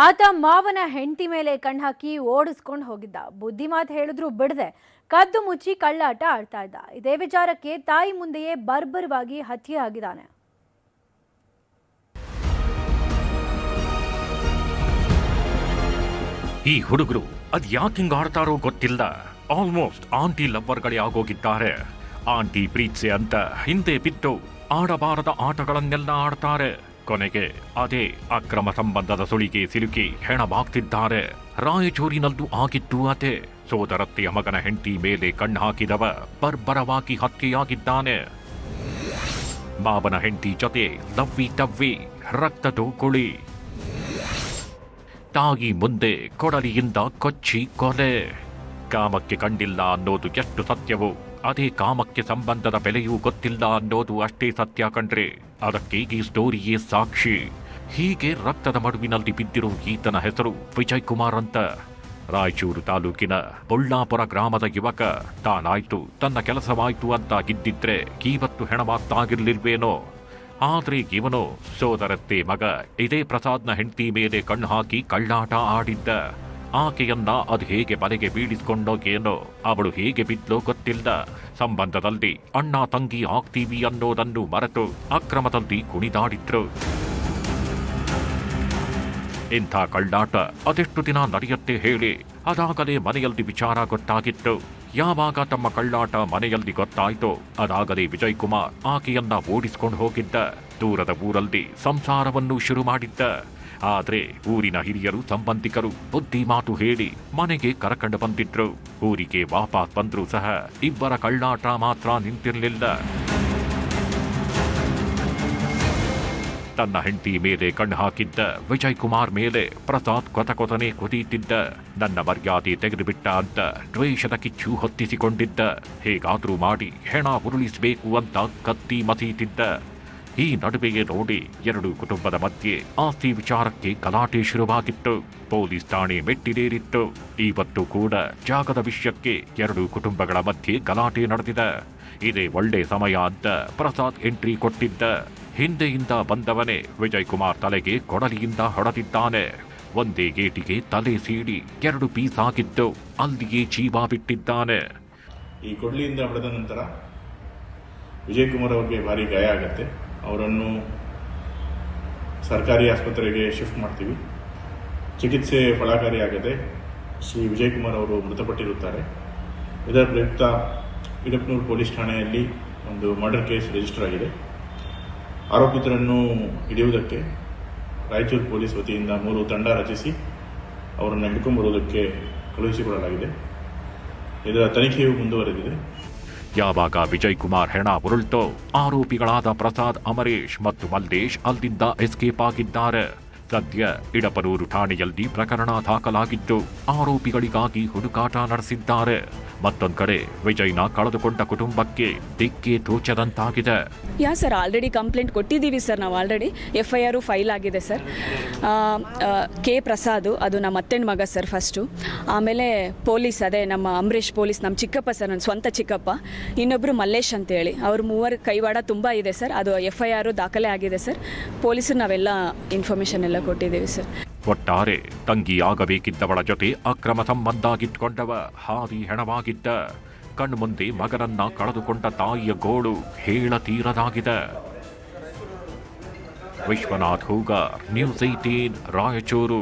ಆತ ಮಾವನ ಹೆಂಡತಿ ಮೇಲೆ ಕಣ್ಣಾಕಿ ಓಡಿಸ್ಕೊಂಡು ಹೋಗಿದ್ದ. ಬುದ್ಧಿ ಮಾತು ಹೇಳಿದ್ರು ಬಿಡದೆ ಕದ್ದು ಮುಚ್ಚಿ ಕಳ್ಳಾಟ ಆಡ್ತಾ ಇದ್ದ. ಇದೇ ವಿಚಾರಕ್ಕೆ ತಾಯಿ ಮುಂದೆಯೇ ಬರ್ಬರವಾಗಿ ಹತ್ಯೆ ಆಗಿದ್ದಾನೆ. ಈ ಹುಡುಗರು ಅದ್ಯಾಕಿಂಗ್ ಆಡ್ತಾರೋ ಗೊತ್ತಿಲ್ಲ. ಆಲ್ಮೋಸ್ಟ್ ಆಂಟಿ ಲವ್ವರ್ಗಳೇ ಆಗೋಗಿದ್ದಾರೆ. ಆಂಟಿ ಪ್ರೀತ್ಸೆ ಅಂತ ಹಿಂದೆ ಬಿದ್ದು ಆಡಬಾರದ ಆಟಗಳನ್ನೆಲ್ಲ ಆಡ್ತಾರೆ. ಕೊನೆಗೆ ಅದೇ ಅಕ್ರಮ ಸಂಬಂಧದ ಸುಳಿಗೆ ಸಿಲುಕಿ ಹೆಣವಾಗ್ತಿದ್ದಾರೆ. ರಾಯಚೂರಿನಲ್ಲೂ ಆಗಿದ್ದು ಅದೇ. ಸೋದರತ್ತೆಯ ಮಗನ ಹೆಂಡತಿ ಮೇಲೆ ಕಣ್ಣು ಹಾಕಿದವ ಬರ್ಬರವಾಗಿ ಹತ್ಯೆಯಾಗಿದ್ದಾನೆ. ಮಾವನ ಹೆಂಡತಿ ಜೊತೆ ಲವ್ವಿ ಟವ್ವಿ ರಕ್ತದ ಕುಳಿ. ತಾಯಿ ಮುಂದೆ ಕೊಡಲಿಯಿಂದ ಕೊಚ್ಚಿ ಕೊಲೆ. ಕಾಮಕ್ಕೆ ಕಂಡಿಲ್ಲ ಅನ್ನೋದು ಎಷ್ಟು ಸತ್ಯವೋ ಅದೇ ಕಾಮಕ್ಕೆ ಸಂಬಂಧದ ಬೆಲೆಯೂ ಗೊತ್ತಿಲ್ಲ ಅನ್ನೋದು ಅಷ್ಟೇ ಸತ್ಯ ಕಣ್ರೆ. ಅದಕ್ಕೆ ಈ ಸ್ಟೋರಿಯೇ ಸಾಕ್ಷಿ. ಹೀಗೆ ರಕ್ತದ ಮಡುವಿನಲ್ಲಿ ಬಿದ್ದಿರೋ ಈತನ ಹೆಸರು ವಿಜಯ್ ಕುಮಾರ್ ಅಂತ. ರಾಯಚೂರು ತಾಲೂಕಿನ ಬುಳ್ಳಾಪುರ ಗ್ರಾಮದ ಯುವಕ. ತಾನಾಯ್ತು ತನ್ನ ಕೆಲಸವಾಯ್ತು ಅಂತ ಗಿದ್ದಿದ್ರೆ ಇವತ್ತು ಹೆಣವಾಗ್ತಾಗಿರ್ಲಿಲ್ವೇನೋ. ಆದ್ರೆ ಇವನು ಸೋದರತ್ತೆ ಮಗ ಇದೇ ಪ್ರಸಾದ್ನ ಹೆಂಡತಿ ಮೇಲೆ ಕಣ್ಣು ಹಾಕಿ ಕಳ್ಳಾಟ ಆಡಿದ್ದ. ಆಕೆಯನ್ನ ಅದು ಹೇಗೆ ಮನೆಗೆ ಬೀಳಿಸ್ಕೊಂಡೋ ಏನೋ, ಅವಳು ಹೇಗೆ ಬಿದ್ಲೋ ಗೊತ್ತಿಲ್ಲ. ಸಂಬಂಧದಲ್ಲಿ ಅಣ್ಣ ತಂಗಿ ಆಗ್ತೀವಿ ಅನ್ನೋದನ್ನು ಮರೆತು ಅಕ್ರಮದಲ್ಲಿ ಕುಣಿದಾಡಿದ್ರು. ಇಂಥ ಕಳ್ಳಾಟ ಅದೆಷ್ಟು ದಿನ ನಡೆಯುತ್ತೆ ಹೇಳಿ. ಅದಾಗಲೇ ಮನೆಯಲ್ಲಿ ವಿಚಾರ ಗೊತ್ತಾಗಿತ್ತು. ಯಾವಾಗ ತಮ್ಮ ಕಳ್ಳಾಟ ಮನೆಯಲ್ಲಿ ಗೊತ್ತಾಯ್ತೋ ಅದಾಗಲೇ ವಿಜಯ್ ಕುಮಾರ್ ಆಕೆಯನ್ನ ಓಡಿಸ್ಕೊಂಡು ಹೋಗಿದ್ದ. ದೂರದ ಊರಲ್ಲಿ ಸಂಸಾರವನ್ನು ಶುರು ಮಾಡಿದ್ದ. ಆದ್ರೆ ಊರಿನ ಹಿರಿಯರು ಸಂಬಂಧಿಕರು ಬುದ್ಧಿ ಮಾತು ಹೇಳಿ ಮನೆಗೆ ಕರಕಂಡು ಬಂದಿದ್ರು. ಊರಿಗೆ ವಾಪಸ್ ಬಂದ್ರೂ ಸಹ ಇಬ್ಬರ ಕಳ್ಳಾಟ ಮಾತ್ರ ನಿಂತಿರಲಿಲ್ಲ. ತನ್ನ ಹೆಂಡತಿ ಮೇಲೆ ಕಣ್ಣು ಹಾಕಿದ್ದ ವಿಜಯ್ ಕುಮಾರ್ ಮೇಲೆ ಪ್ರಸಾದ್ ಕೊತಕೊತನೆ ಕುದೀತಿದ್ದ. ನನ್ನ ಮರ್ಯಾದೆ ತೆಗೆದುಬಿಟ್ಟ ಅಂತ ದ್ವೇಷದ ಕಿಚ್ಚು ಹೊತ್ತಿಸಿಕೊಂಡಿದ್ದ. ಹೇಗಾದ್ರೂ ಮಾಡಿ ಹೆಣ ಉರುಳಿಸಬೇಕು ಅಂತ ಕತ್ತಿ ಮಸೀತಿದ್ದ. ಈ ನಡುವೆಯೇ ನೋಡಿ ಎರಡು ಕುಟುಂಬದ ಮಧ್ಯೆ ಆಸ್ತಿ ವಿಚಾರಕ್ಕೆ ಗಲಾಟೆ ಶುರುವಾಗಿತ್ತು. ಪೊಲೀಸ್ ಠಾಣೆ ಮೆಟ್ಟಿಲೇರಿತ್ತು. ಇವತ್ತು ಕೂಡ ಜಾಗದ ವಿಷಯಕ್ಕೆ ಎರಡು ಕುಟುಂಬಗಳ ಮಧ್ಯೆ ಗಲಾಟೆ ನಡೆದಿದೆ. ಇದೇ ಒಳ್ಳೆ ಸಮಯ ಅಂತ ಪ್ರಸಾದ್ ಎಂಟ್ರಿ ಕೊಟ್ಟಿದ್ದ. ಹಿಂದೆಯಿಂದ ಬಂದವನೇ ವಿಜಯ್ ಕುಮಾರ್ ತಲೆಗೆ ಕೊಡಲಿಯಿಂದ ಹೊಡೆದಿದ್ದಾನೆ. ಒಂದೇ ಗೇಟಿಗೆ ತಲೆ ಸೀಡಿ ಎರಡು ಪೀಸ್ ಆಗಿದ್ದು ಅಲ್ಲಿಯೇ ಜೀವ ಬಿಟ್ಟಿದ್ದಾನೆ. ಈ ಕೊಡಲಿಯಿಂದ ಹೊಡೆದ ನಂತರ ವಿಜಯ್ ಕುಮಾರ್ ಅವರಿಗೆ ಭಾರಿ ಗಾಯ ಆಗುತ್ತೆ. ಅವರನ್ನು ಸರ್ಕಾರಿ ಆಸ್ಪತ್ರೆಗೆ ಶಿಫ್ಟ್ ಮಾಡ್ತೀವಿ. ಚಿಕಿತ್ಸೆ ಫಲಕಾರಿಯಾಗದೆ ಶ್ರೀ ವಿಜಯ್ ಕುಮಾರ್ ಅವರು ಮೃತಪಟ್ಟಿರುತ್ತಾರೆ. ಇದರ ಪ್ರಯುಕ್ತ ಇಡಪ್ನೂರು ಪೊಲೀಸ್ ಠಾಣೆಯಲ್ಲಿ ಒಂದು ಮರ್ಡರ್ ಕೇಸ್ ರಿಜಿಸ್ಟರ್ ಆಗಿದೆ. ಆರೋಪಿತರನ್ನು ಹಿಡಿಯುವುದಕ್ಕೆ ರಾಯಚೂರು ಪೊಲೀಸ್ ವತಿಯಿಂದ 3 ತಂಡ ರಚಿಸಿ ಅವರನ್ನು ಹಿಡ್ಕೊಂಡ್ಬರುವುದಕ್ಕೆ ಕಳುಹಿಸಿಕೊಡಲಾಗಿದೆ. ಇದರ ತನಿಖೆಯು ಮುಂದುವರೆದಿದೆ. ಯಾವಾಗ ವಿಜಯ್ ಕುಮಾರ್ ಹೆಣ ಉರುಳ್ತೋ ಆರೋಪಿಗಳಾದ ಪ್ರಸಾದ್, ಅಮರೇಶ್ ಮತ್ತು ಮಲ್ಲೇಶ್ ಅಲ್ಲಿಂದ ಎಸ್ಕೇಪ್ ಆಗಿದ್ದಾರೆ. ಸದ್ಯ ಇಡಪನೂರು ಠಾಣೆಯಲ್ಲಿ ಪ್ರಕರಣ ದಾಖಲಾಗಿದ್ದು ಆರೋಪಿಗಳಿಗಾಗಿ ಹುಡುಕಾಟ ನಡೆಸಿದ್ದಾರೆ. ಮತ್ತೊಂದು ಕಡೆ ವಿಜಯ್ನ ಕಳೆದುಕೊಂಡ ಕುಟುಂಬಕ್ಕೆ ದಿಕ್ಕೇ ತೋಚದಂತಾಗಿದೆ. ಸರ್ ಆಲ್ರೆಡಿ ಕಂಪ್ಲೇಂಟ್ ಕೊಟ್ಟಿದ್ದೀವಿ ಸರ್. ನಾವು ಆಲ್ರೆಡಿ FIR ಫೈಲ್ ಆಗಿದೆ ಸರ್. ಕೆ ಪ್ರಸಾದ್ ಅದು ನಮ್ಮ ಅತ್ತೆನ ಮಗ ಸರ್ ಫಸ್ಟು. ಆಮೇಲೆ ಪೊಲೀಸ್ ಅದೇ ನಮ್ಮ ಅಮರೇಶ್ ಪೊಲೀಸ್ ನಮ್ಮ ಚಿಕ್ಕಪ್ಪ ಸರ್, ನನ್ನ ಸ್ವಂತ ಚಿಕ್ಕಪ್ಪ. ಇನ್ನೊಬ್ಬರು ಮಲ್ಲೇಶ್ ಅಂತೇಳಿ ಅವ್ರ ಮೂವರ ಕೈವಾಡ ತುಂಬ ಇದೆ ಸರ್. ಅದು FIR ದಾಖಲೆ ಆಗಿದೆ ಸರ್. ಪೊಲೀಸರು ನಾವೆಲ್ಲ ಇನ್ಫಾರ್ಮೇಷನ್ ಎಲ್ಲ ಕೊಟ್ಟಿದ್ದೀವಿ ಸರ್. ಒಟ್ಟಾರೆ ತಂಗಿಯಾಗಬೇಕಿದ್ದವಳ ಜೊತೆ ಅಕ್ರಮ ಸಂಬಂಧ ಗಿಟ್ಕೊಂಡವ ಹಾದಿ ಹೆಣವಾಗಿದ್ದ. ಕಣ್ಮುಂದೆ ಮಗನನ್ನ ಕಳೆದುಕೊಂಡ ತಾಯಿಯ ಗೋಳು ಹೇಳತೀರದಾಗಿದೆ. ವಿಶ್ವನಾಥ್ ಹೂಗಾರ್, ನ್ಯೂಸ್ 18 ರಾಯಚೂರು.